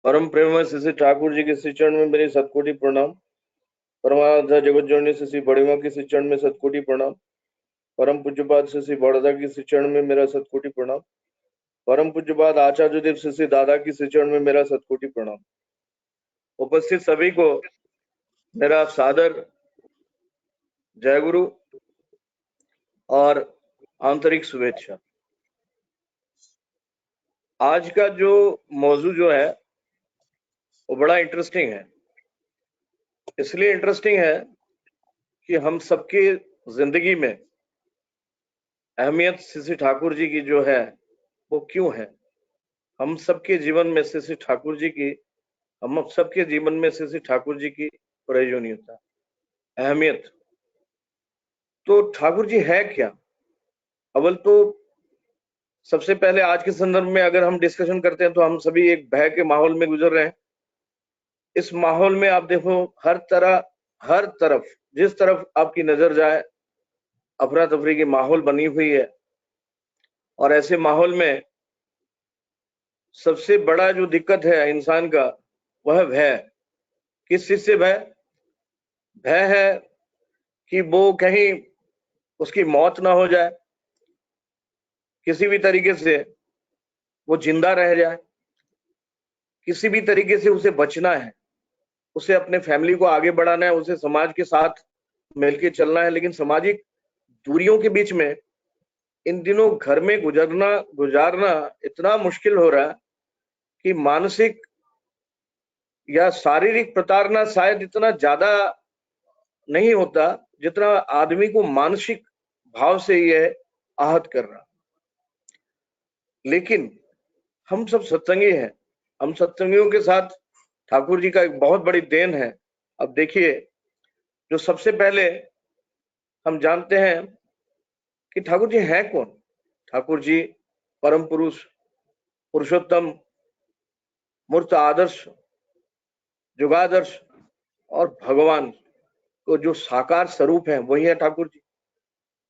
परम प्रेम श्री ठाकुर जी के श्री चरण में मेरी सतकोटि प्रणाम। परमाराध्या जगत जननी श्री बड़ीमा के श्री चरण में सतकोटि प्रणाम। परम पूज्यपाद श्री बड़ौदा की श्री चरण में मेरा सतकोटि प्रणाम। परम पूज्यपाद आचार्य देव श्री दादा की श्री चरण में मेरा सतकोटि प्रणाम। उपस्थित सभी को मेरा सादर जय गुरु और आंतरिक शुभेच्छा। आज का जो मौजू जो है वो बड़ा इंटरेस्टिंग है। इसलिए इंटरेस्टिंग है कि हम सबकी जिंदगी में अहमियत श्री ठाकुर जी की जो है वो क्यों है। हम सबके जीवन में श्री ठाकुर जी की हम सबके जीवन में श्री ठाकुर जी की प्रयोजनीयता, अहमियत। तो ठाकुर जी है क्या? अव्वल तो सबसे पहले आज के संदर्भ में अगर हम डिस्कशन करते हैं तो हम सभी एक भय के माहौल में गुजर रहे हैं। इस माहौल में आप देखो हर तरफ जिस तरफ आपकी नजर जाए अफरा तफरी की माहौल बनी हुई है। और ऐसे माहौल में सबसे बड़ा जो दिक्कत है इंसान का वह भय। किस चीज से भय? भय है कि वो कहीं उसकी मौत ना हो जाए, किसी भी तरीके से वो जिंदा रह जाए, किसी भी तरीके से उसे बचना है, उसे अपने फैमिली को आगे बढ़ाना है, उसे समाज के साथ मिलकर चलना है। लेकिन सामाजिक दूरियों के बीच में इन दिनों घर में गुजारना इतना मुश्किल हो रहा है कि मानसिक या शारीरिक प्रताड़ना शायद इतना ज्यादा नहीं होता जितना आदमी को मानसिक भाव से यह आहत कर रहा। लेकिन हम सब सत्संगी हैं, हम सत्संगियों के साथ ठाकुर जी का एक बहुत बड़ी देन है। अब देखिए, जो सबसे पहले हम जानते हैं कि ठाकुर जी हैं कौन। ठाकुर जी परम पुरुष, पुरुषोत्तम, मूर्त आदर्श, जुगादर्श और भगवान को जो साकार स्वरूप है वही है ठाकुर जी।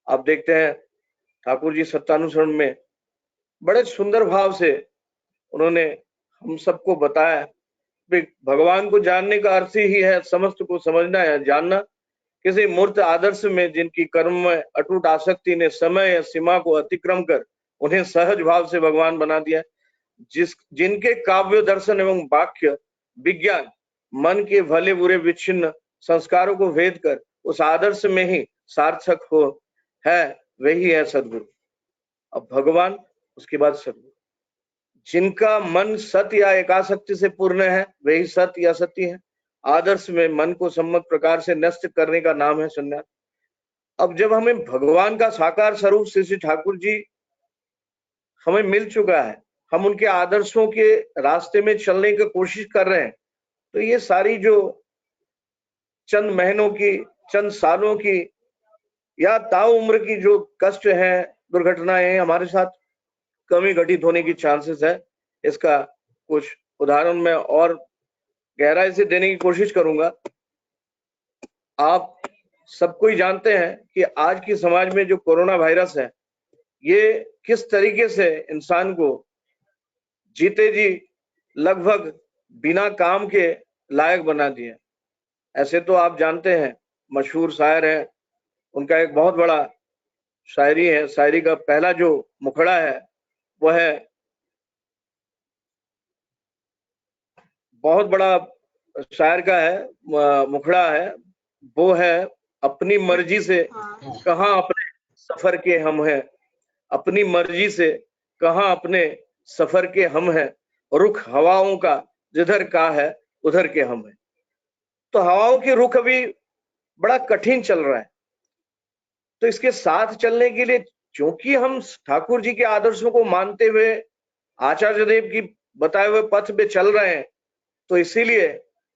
आप देखते हैं ठाकुर जी सत्यानुसरण में बड़े सुंदर भाव से उन्होंने हम सबको बताया कि भगवान को जानने का अर्थ ही है समस्त को समझना है, जानना। किसी मूर्त आदर्श में जिनकी कर्म में अटूट आसक्ति ने समय या सीमा को अतिक्रम कर उन्हें सहज भाव से भगवान बना दिया, जिनके काव्य दर्शन एवं वाक्य विज्ञान मन के भले बुरे विच्छिन्न संस्कारों को भेद कर उस आदर्श में ही सार्थक हो है, वही है सदगुरु। अब भगवान, उसके बाद सदगुरु। जिनका मन सत्य या एकासक्ति से पूर्ण है वही सत्य या सत्य है। आदर्श में मन को सम्मत प्रकार से नष्ट करने का नाम है संन्यास। अब जब हमें भगवान का साकार स्वरूप श्री ठाकुर जी हमें मिल चुका है, हम उनके आदर्शों के रास्ते में चलने की कोशिश कर रहे हैं, तो ये सारी जो चंद महीनों की, चंद सालों की या ताउम्र की जो कष्ट है, दुर्घटनाएं हमारे साथ कमी घटित होने की चांसेस है। इसका कुछ उदाहरण मैं और गहराई से देने की कोशिश करूंगा। आप सबको ही जानते हैं कि आज की समाज में जो कोरोना वायरस है ये किस तरीके से इंसान को जीते जी लगभग बिना काम के लायक बना दिया। ऐसे तो आप जानते हैं मशहूर शायर है, उनका एक बहुत बड़ा शायरी है, शायरी का पहला जो मुखड़ा है वह है, बहुत बड़ा शायर का है मुखड़ा है, वो है अपनी मर्जी से कहाँ अपने सफर के हम हैं, अपनी मर्जी से कहाँ अपने सफर के हम हैं, रुख हवाओं का जिधर का है उधर के हम हैं। तो हवाओं के रुख अभी बड़ा कठिन चल रहा है, तो इसके साथ चलने के लिए क्योंकि हम ठाकुर जी के आदर्शों को मानते हुए आचार्य देव की बताए हुए पथ पे चल रहे हैं, तो इसीलिए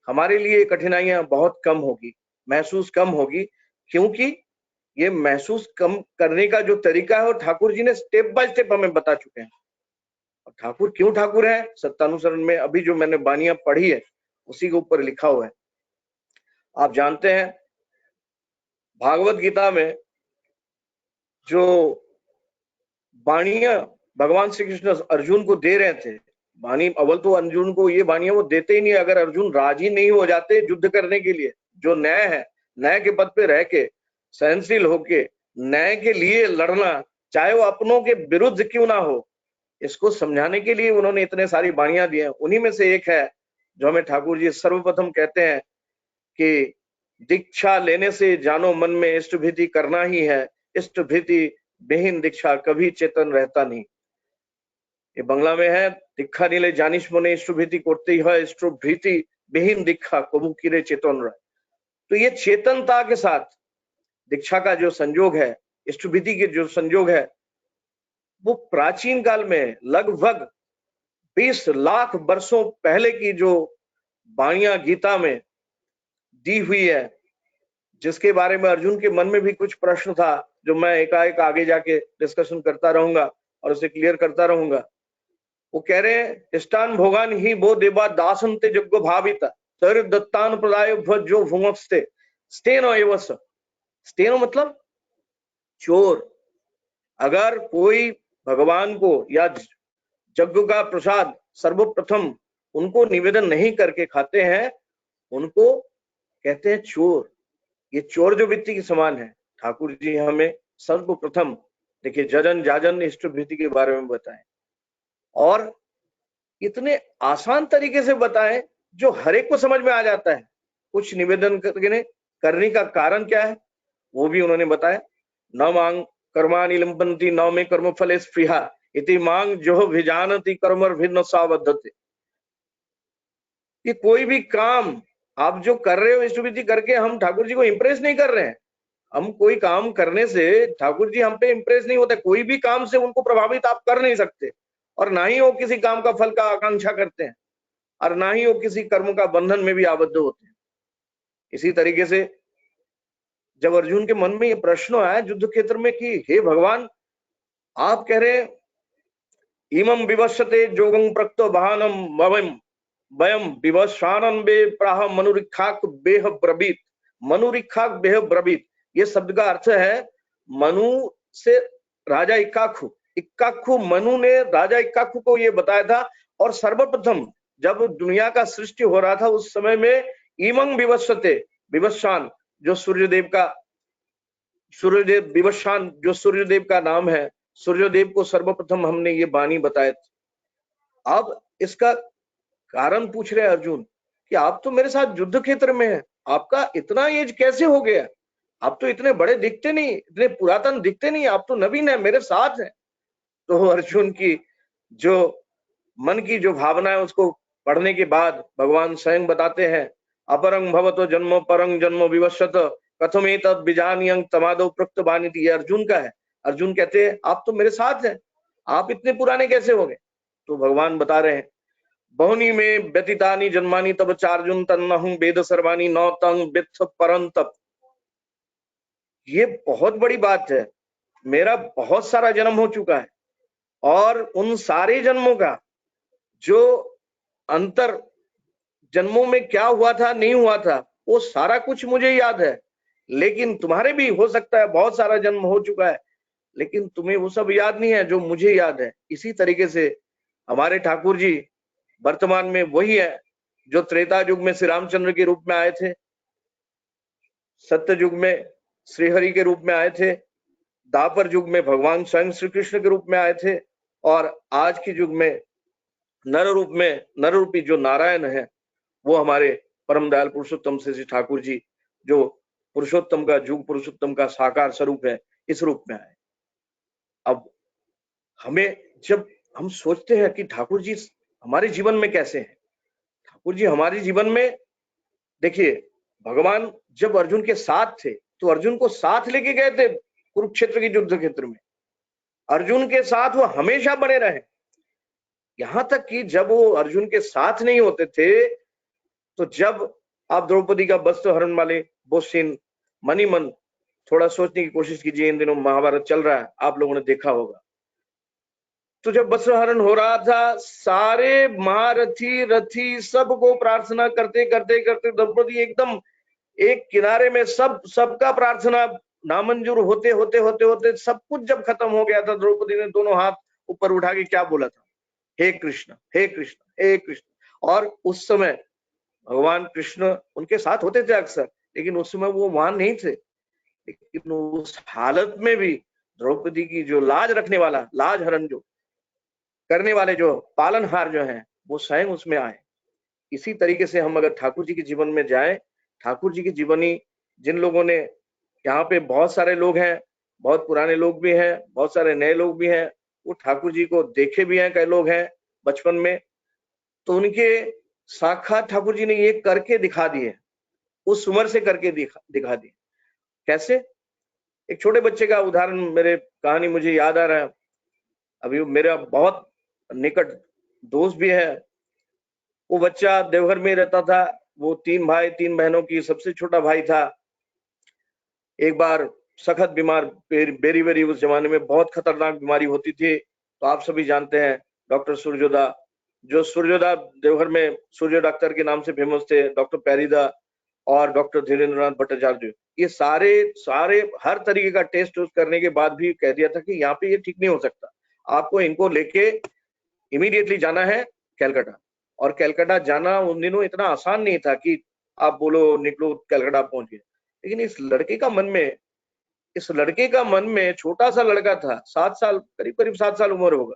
हमारे लिए कठिनाइयां बहुत कम होगी, महसूस कम होगी। क्योंकि ये महसूस कम करने का जो तरीका है वो ठाकुर जी ने स्टेप बाय स्टेप हमें बता चुके हैं। ठाकुर क्यों ठाकुर है, सत्यानुसरण में अभी जो मैंने बानियां पढ़ी है उसी के ऊपर लिखा हुआ है। आप जानते हैं भागवत गीता में जो वाणियां भगवान श्री कृष्ण अर्जुन को दे रहे थे, बानी अव्वल तो अर्जुन को ये बानियां वो देते ही नहीं। अगर अर्जुन राजी नहीं हो जाते युद्ध करने के लिए, जो न्याय है, न्याय के पद पे रह के सहनशील होके न्याय के लिए लड़ना, चाहे वो अपनों के विरुद्ध क्यों ना हो, इसको समझाने के लिए उन्होंने इतने सारी बाणियां दी हैं। उन्हीं में से एक है जो हमें ठाकुर जी सर्वप्रथम कहते हैं कि दीक्षा लेने से जानो मन में इष्ट भीति करना ही है, इष्ट भीति विहीन दीक्षा कभी चेतन रहता नहीं। ये बंगला में है, दीक्षा नीले जानिश मने इष्ट भीति करते ही है, इष्ट भीति विहीन दीक्षा कबू किरे चेतन रहे। तो ये चेतनता के साथ दीक्षा का जो संयोग है, इष्ट भीति के जो संयोग है, वो प्राचीन काल में लगभग 20 लाख वर्षों पहले की जो वाणियां गीता में दी हुई है, जिसके बारे में अर्जुन के मन में भी कुछ प्रश्न था, जो मैं एकाएक आगे जाके डिस्कशन करता रहूंगा और उसे क्लियर करता रहूंगा। वो कह रहे हैं, इष्टान भोगान ही वो देवा दासंते जग्गो भावित तर दत्तान प्रदाय जो भुंगस्ते स्टेनो एवस। स्टेनो मतलब चोर। अगर कोई भगवान को या यज्ञ का प्रसाद सर्वप्रथम उनको निवेदन नहीं करके खाते हैं, उनको कहते हैं चोर। ये चोर जो वृत्ति के समान है। ठाकुर जी हमें सर्वप्रथम देखिए जजन जाजन इष्ट वृत्ति के बारे में बताएं, और इतने आसान तरीके से बताएं जो हर एक को समझ में आ जाता है। कुछ निवेदन करने का कारण क्या है वो भी उन्होंने बताया। न मांग कर्माणि लिम्पन्ति न मे कर्म फले स्पृहा इति मांग जो भिजानति कर्मर भिन्न सावधते। ये कोई भी काम आप जो कर रहे हो इष्ट विधि करके हम ठाकुर जी को इंप्रेस नहीं कर रहे हैं। हम कोई काम करने से ठाकुर जी हम पे इंप्रेस नहीं होते। कोई भी काम से उनको प्रभावित आप कर नहीं सकते, और ना ही वो किसी काम का फल का आकांक्षा करते हैं, और ना ही वो किसी कर्म का बंधन में भी आबद्ध होते हैं। इसी तरीके से जब अर्जुन के मन में ये प्रश्न आया युद्ध क्षेत्र में कि हे भगवान, आप कह रहे इमं विवस्यते जोगं प्रक्तो बहानम वयम विवस्वानम बे प्राह मनुरिक्षाक बेह ब्रवीत। मनुरिक्षाक बेह ब्रवीत, ये शब्द का अर्थ है मनु से राजा इक्काक्षु। इक्काक्षु मनु ने राजा इक्काक्षु को ये बताया था। और सर्वप्रथम जब दुनिया का सृष्टि हो रहा था उस समय में इमं विवस्यते, विवस्वान जो सूर्यदेव विवस्वान जो सूर्यदेव का नाम है, सूर्यदेव को सर्वप्रथम हमने ये वाणी बताया। अब इसका कारण पूछ रहे अर्जुन कि आप तो मेरे साथ युद्ध क्षेत्र में हैं, आपका इतना एज कैसे हो गया? आप तो इतने बड़े दिखते नहीं, इतने पुरातन दिखते नहीं, आप तो नवीन है, मेरे साथ हैं। तो अर्जुन की जो मन की जो भावना है उसको पढ़ने के बाद भगवान स्वयं बताते हैं, अपरंग भवतो जन्म परंग जन्म विवशत कथमेतद विजानीयं तमादो प्रक्त वानिति। ये अर्जुन का है। अर्जुन कहते हैं आप तो मेरे साथ हैं, आप इतने पुराने कैसे हो गए? तो भगवान बता रहे हैं, बहुनी में व्यतीतानि जन्मानि तब चार्जुन तन्नहुं वेद सर्वाणि नौ तंग वित्थ परंतप। ये बहुत बड़ी बात है। मेरा बहुत सारा जन्म हो चुका है, और उन सारे जन्मों का जो अंतर जन्मों में क्या हुआ था नहीं हुआ था वो सारा कुछ मुझे याद है। लेकिन तुम्हारे भी हो सकता है बहुत सारा जन्म हो चुका है, लेकिन तुम्हें वो सब याद नहीं है जो मुझे याद है। इसी तरीके से हमारे ठाकुर जी वर्तमान में वही है जो त्रेता युग में श्री रामचंद्र के रूप में आए थे, सत्य युग में श्रीहरि के रूप में आए थे, दापर युग में भगवान स्वयं श्री कृष्ण के रूप में आए थे, और आज के युग में नर रूप में नर रूपी जो नारायण है वो हमारे परम दयाल पुरुषोत्तम श्री ठाकुर जी, जो पुरुषोत्तम का युग पुरुषोत्तम का साकार स्वरूप है, इस रूप में आए। अब हमें जब हम सोचते हैं कि ठाकुर जी हमारे जीवन में कैसे हैं, ठाकुर जी हमारे जीवन में देखिए, भगवान जब अर्जुन के साथ थे तो अर्जुन को साथ लेके गए थे कुरुक्षेत्र के युद्ध क्षेत्र में। अर्जुन के साथ वो हमेशा बने रहे। यहां तक कि जब वो अर्जुन के साथ नहीं होते थे तो जब आप द्रौपदी का वस्त्र हरण वाले वो सीन मनी मन थोड़ा सोचने की कोशिश कीजिए, इन दिनों महाभारत चल रहा है, आप लोगों ने देखा होगा। तो जब वस्त्र हरण हो रहा था, सारे महारथी रथी सबको प्रार्थना करते करते करते द्रौपदी एकदम एक किनारे में सबका प्रार्थना नामंजूर होते होते होते होते सब कुछ जब खत्म हो गया था, द्रौपदी ने दोनों हाथ ऊपर उठा के क्या बोला था? हे कृष्ण, हे कृष्ण, हे कृष्ण। और उस समय भगवान कृष्ण उनके साथ होते थे अक्सर, लेकिन उस समय वो वहां नहीं थे। लेकिन उस हालत में भी द्रौपदी की जो लाज रखने वाला, लाज हरण जो करने वाले जो पालनहार जो हैं, वो स्वयं उसमें आए। इसी तरीके से हम अगर ठाकुर जी के जीवन में जाएं, ठाकुर जी की जीवनी, जिन लोगों ने, यहाँ पे बहुत सारे लोग हैं, बहुत पुराने लोग भी हैं, बहुत सारे नए लोग भी हैं, वो ठाकुर जी को देखे भी हैं, कई लोग हैं बचपन में, तो उनके साक्षात ठाकुर जी ने ये करके दिखा दिए, उस उम्र से करके दिखा दिए। कैसे? एक छोटे बच्चे का उदाहरण, मेरे कहानी मुझे याद आ रहा है। अभी मेरा बहुत निकट दोस्त भी है। वो बच्चा देवघर में रहता था। वो 3 भाई 3 बहनों की सबसे छोटा भाई था। एक बार सखत बीमार, बेरी उस जमाने में बहुत खतरनाक बीमारी होती थी, तो आप सभी जानते हैं डॉक्टर सूर्योदा, जो सूर्योदा देवघर में सूर्य डॉक्टर के नाम से फेमस थे, डॉक्टर पैरीदा और डॉक्टर धीरेन्द्रनाथ भट्टाचार्य। ये सारे सारे हर तरीके का टेस्ट करने के बाद भी कह दिया था कि यहाँ पे ये ठीक नहीं हो सकता, आपको इनको लेके इमीडिएटली जाना है कैलकाटा। और कैलकाटा जाना उन दिनों इतना आसान नहीं था कि आप बोलो निकलो कैलकाटा पहुंच गए। लेकिन इस लड़के का मन में छोटा सा लड़का था, 7 साल, करीब करीब 7 साल उम्र होगा,